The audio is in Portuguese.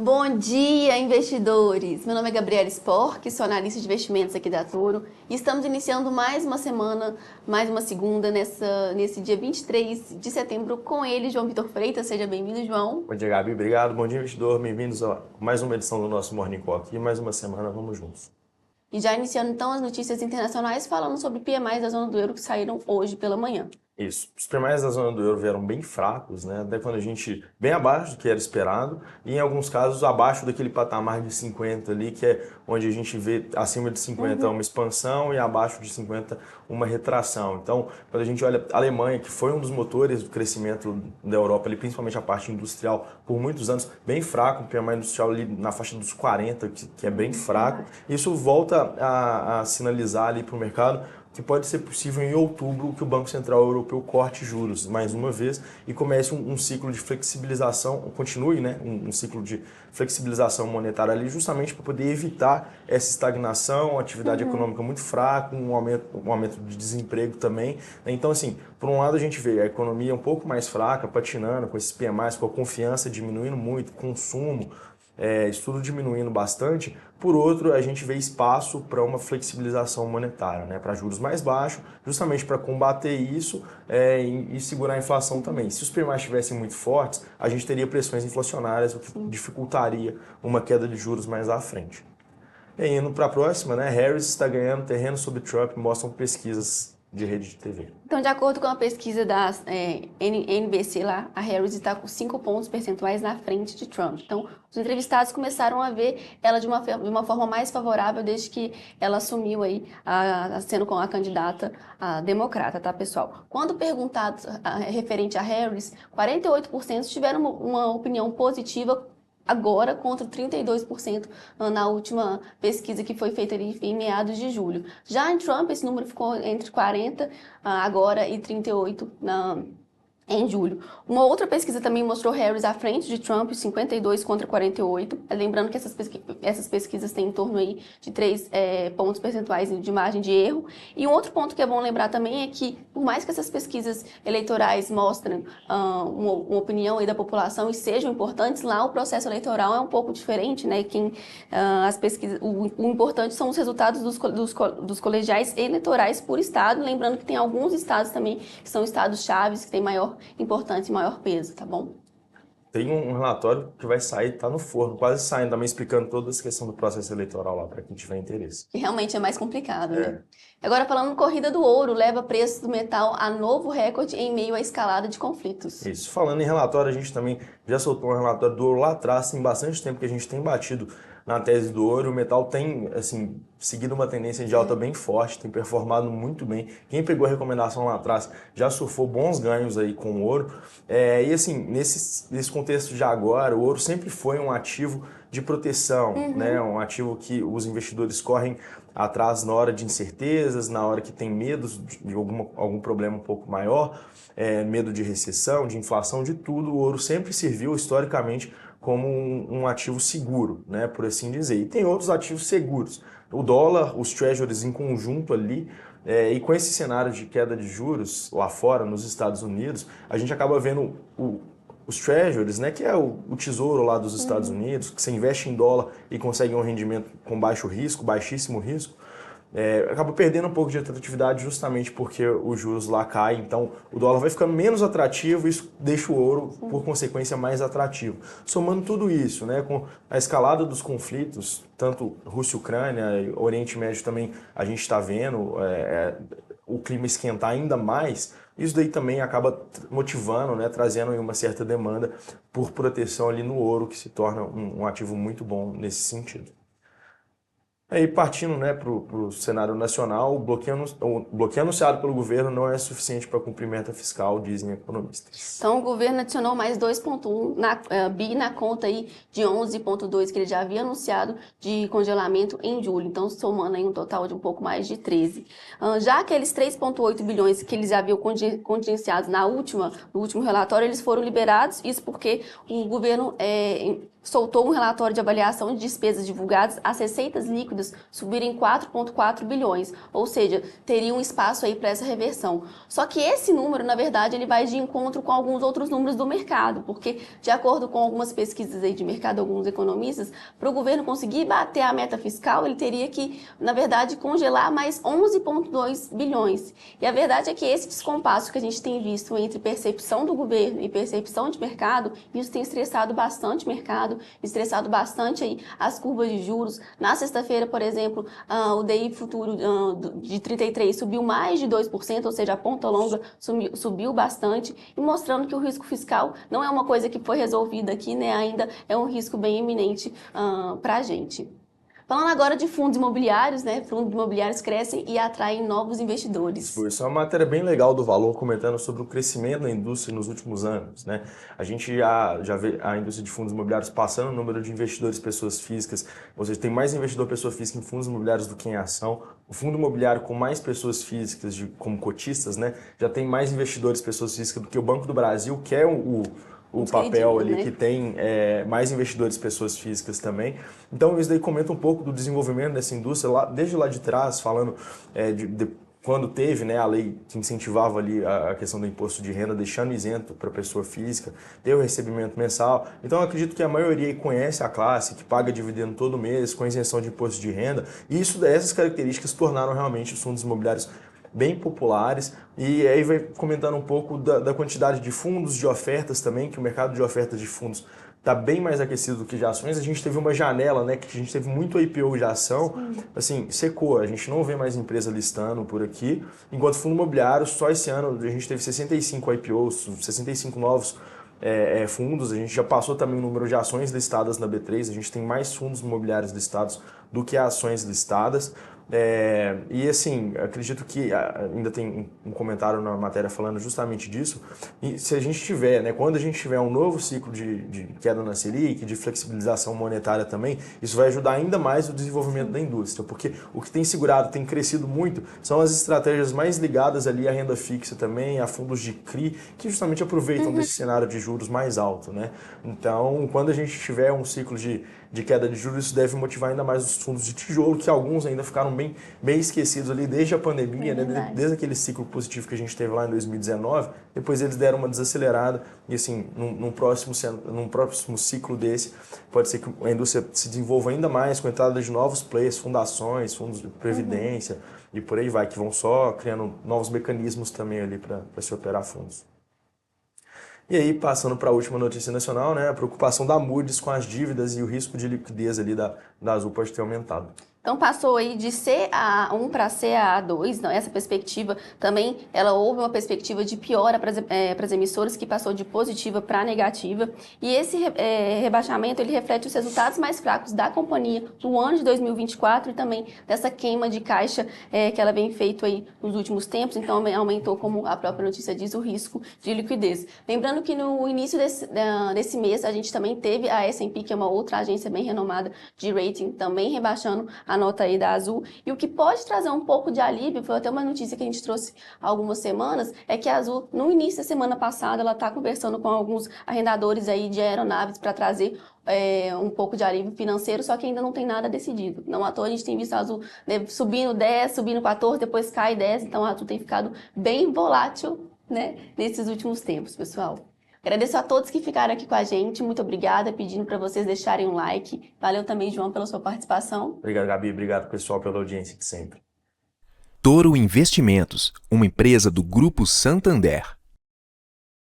Bom dia, investidores! Meu nome é Gabriela Spork, sou analista de investimentos aqui da Toro e estamos iniciando mais uma semana, mais uma segunda, nesse dia 23 de setembro com ele, João Vitor Freitas. Seja bem-vindo, João. Bom dia, Gabi. Obrigado. Bom dia, investidor. Bem-vindos a mais uma edição do nosso Morning Call aqui. Mais uma semana, vamos juntos. E já iniciando então as notícias internacionais, falando sobre PMIs da zona do euro que saíram hoje pela manhã. Isso. Os PMIs da zona do euro vieram bem fracos, né? Até quando a gente bem abaixo do que era esperado e em alguns casos abaixo daquele patamar de 50 ali, que é onde a gente vê acima de 50 uma expansão e abaixo de 50 uma retração. Então, quando a gente olha a Alemanha, que foi um dos motores do crescimento da Europa, ali, principalmente a parte industrial, por muitos anos, bem fraco, o PMI industrial ali na faixa dos 40, que é bem fraco. Isso volta a sinalizar ali para o mercado que pode ser possível em outubro que o Banco Central Europeu corte juros mais uma vez e comece um ciclo de flexibilização, continue, né, um ciclo de flexibilização monetária ali justamente para poder evitar essa estagnação, atividade econômica muito fraca, um aumento de desemprego também. Então, assim, por um lado a gente vê a economia um pouco mais fraca, patinando com esses PMIs, com a confiança diminuindo muito, consumo, isso tudo diminuindo bastante. Por outro, a gente vê espaço para uma flexibilização monetária, né, para juros mais baixos, justamente para combater isso e segurar a inflação também. Se os PMIs estivessem muito fortes, a gente teria pressões inflacionárias, o que dificultaria uma queda de juros mais à frente. E indo para a próxima, né, Harris está ganhando terreno sobre Trump, mostram pesquisas de rede de TV. Então, de acordo com a pesquisa da NBC lá, a Harris está com 5 pontos percentuais na frente de Trump. Então, os entrevistados começaram a ver ela de uma forma mais favorável desde que ela assumiu aí, sendo a candidata democrata, tá, pessoal? Quando perguntado referente a Harris, 48% tiveram uma opinião positiva agora contra 32% na última pesquisa que foi feita ali em meados de julho. Já em Trump, esse número ficou entre 40 agora e 38 em julho. Uma outra pesquisa também mostrou Harris à frente de Trump, 52 contra 48. Lembrando que essas pesquisas têm em torno aí de 3 pontos percentuais de margem de erro. E um outro ponto que é bom lembrar também é que, por mais que essas pesquisas eleitorais mostrem uma opinião aí da população e sejam importantes, lá o processo eleitoral é um pouco diferente, né? As pesquisas, o importante são os resultados dos colegiais eleitorais por estado. Lembrando que tem alguns estados também que são estados chaves, que têm maior importância e maior peso, tá bom? Tem um relatório que vai sair, tá no forno, quase saindo, também explicando toda essa questão do processo eleitoral lá, para quem tiver interesse. Que realmente é mais complicado, né? Agora, falando corrida do ouro, leva preço do metal a novo recorde em meio à escalada de conflitos. Isso. Falando em relatório, a gente também já soltou um relatório do ouro lá atrás, tem bastante tempo que a gente tem batido na tese do ouro. O metal tem, assim, seguido uma tendência de alta bem forte, tem performado muito bem. Quem pegou a recomendação lá atrás já surfou bons ganhos aí com o ouro. E assim, nesse contexto de agora, o ouro sempre foi um ativo de proteção, né? Um ativo que os investidores correm atrás na hora de incertezas, na hora que tem medos de algum problema um pouco maior, medo de recessão, de inflação, de tudo. O ouro sempre serviu historicamente como um ativo seguro, né, por assim dizer. E tem outros ativos seguros. O dólar, os treasuries em conjunto ali, e com esse cenário de queda de juros lá fora, nos Estados Unidos, a gente acaba vendo os treasuries, né, que é o tesouro lá dos Estados Unidos, que você investe em dólar e consegue um rendimento com baixo risco, baixíssimo risco, acaba perdendo um pouco de atratividade justamente porque os juros lá caem, então o dólar vai ficando menos atrativo e isso deixa o ouro, por consequência, mais atrativo. Somando tudo isso, né, com a escalada dos conflitos, tanto Rússia e Ucrânia, Oriente Médio também a gente está vendo o clima esquentar ainda mais, isso daí também acaba motivando, né, trazendo uma certa demanda por proteção ali no ouro, que se torna um ativo muito bom nesse sentido. Aí partindo, né, para o cenário nacional, o bloqueio anunciado pelo governo não é suficiente para cumprir meta fiscal, dizem economistas. Então, o governo adicionou mais 2,1 bi na conta aí de 11,2 que ele já havia anunciado de congelamento em julho. Então, somando aí um total de um pouco mais de 13. Já aqueles 3,8 bilhões que eles haviam contingenciados no último relatório, eles foram liberados. Isso porque o governo soltou um relatório de avaliação de despesas divulgadas, as receitas líquidas subiram em 4,4 bilhões, ou seja, teria um espaço aí para essa reversão. Só que esse número, na verdade, ele vai de encontro com alguns outros números do mercado, porque, de acordo com algumas pesquisas aí de mercado, alguns economistas, para o governo conseguir bater a meta fiscal, ele teria que, na verdade, congelar mais 11,2 bilhões. E a verdade é que esse descompasso que a gente tem visto entre percepção do governo e percepção de mercado, isso tem estressado bastante o mercado, estressado bastante aí as curvas de juros. Na sexta-feira, por exemplo, o DI futuro de 33 subiu mais de 2%, ou seja, a ponta longa subiu bastante, e mostrando que o risco fiscal não é uma coisa que foi resolvida aqui, né? Ainda é um risco bem iminente para a gente. Falando agora de fundos imobiliários, né? Fundos imobiliários crescem e atraem novos investidores. Isso é uma matéria bem legal do Valor, comentando sobre o crescimento da indústria nos últimos anos, né? A gente já vê a indústria de fundos imobiliários passando o número de investidores pessoas físicas, ou seja, tem mais investidor pessoa física em fundos imobiliários do que em ação. O fundo imobiliário com mais pessoas físicas como cotistas, né? Já tem mais investidores pessoas físicas do que o Banco do Brasil, que é o papel ali, né? Que tem mais investidores pessoas físicas também. Então isso daí comenta um pouco do desenvolvimento dessa indústria, desde lá de trás, falando quando teve, né, a lei que incentivava ali a questão do imposto de renda, deixando isento para a pessoa física, ter o recebimento mensal. Então eu acredito que a maioria conhece a classe, que paga dividendo todo mês, com isenção de imposto de renda, e essas características tornaram realmente os fundos imobiliários bem populares. E aí vai comentando um pouco da quantidade de fundos, de ofertas também, que o mercado de ofertas de fundos está bem mais aquecido do que de ações. A gente teve uma janela, né, que a gente teve muito IPO de ação, assim, secou. A gente não vê mais empresa listando por aqui, enquanto fundo imobiliário, só esse ano a gente teve 65 IPOs, 65 novos fundos. A gente já passou também o número de ações listadas na B3, a gente tem mais fundos imobiliários listados do que ações listadas. E assim, acredito que ainda tem um comentário na matéria falando justamente disso. E se a gente tiver, né, quando a gente tiver um novo ciclo de queda na Selic, de flexibilização monetária também, isso vai ajudar ainda mais o desenvolvimento da indústria, porque o que tem segurado, tem crescido muito, são as estratégias mais ligadas ali à renda fixa também, a fundos de CRI, que justamente aproveitam desse cenário de juros mais alto, né? Então, quando a gente tiver um ciclo de queda de juros, isso deve motivar ainda mais os fundos de tijolo, que alguns ainda ficaram bem esquecidos ali desde a pandemia, né? Desde aquele ciclo positivo que a gente teve lá em 2019, depois eles deram uma desacelerada e assim, num próximo ciclo desse, pode ser que a indústria se desenvolva ainda mais com a entrada de novos players, fundações, fundos de previdência e por aí vai, que vão só criando novos mecanismos também ali para se operar fundos. E aí, passando para a última notícia nacional, né, a preocupação da Moody's com as dívidas e o risco de liquidez ali da Azul pode ter aumentado. Então passou aí de CA1 para CA2, não, essa perspectiva também, houve uma perspectiva de piora para as emissoras, que passou de positiva para negativa, e esse rebaixamento ele reflete os resultados mais fracos da companhia no ano de 2024 e também dessa queima de caixa que ela vem feito aí nos últimos tempos, então aumentou, como a própria notícia diz, o risco de liquidez. Lembrando que no início desse mês a gente também teve a S&P, que é uma outra agência bem renomada de rating, também rebaixando a nota aí da Azul, e o que pode trazer um pouco de alívio, foi até uma notícia que a gente trouxe há algumas semanas, é que a Azul, no início da semana passada, ela está conversando com alguns arrendadores aí de aeronaves para trazer um pouco de alívio financeiro, só que ainda não tem nada decidido. Não à toa a gente tem visto a Azul subindo 10, subindo 14, depois cai 10, então a Azul tem ficado bem volátil, né, nesses últimos tempos, pessoal. Agradeço a todos que ficaram aqui com a gente, muito obrigada, pedindo para vocês deixarem um like. Valeu também, João, pela sua participação. Obrigado, Gabi, obrigado, pessoal, pela audiência de sempre. Toro Investimentos, uma empresa do Grupo Santander.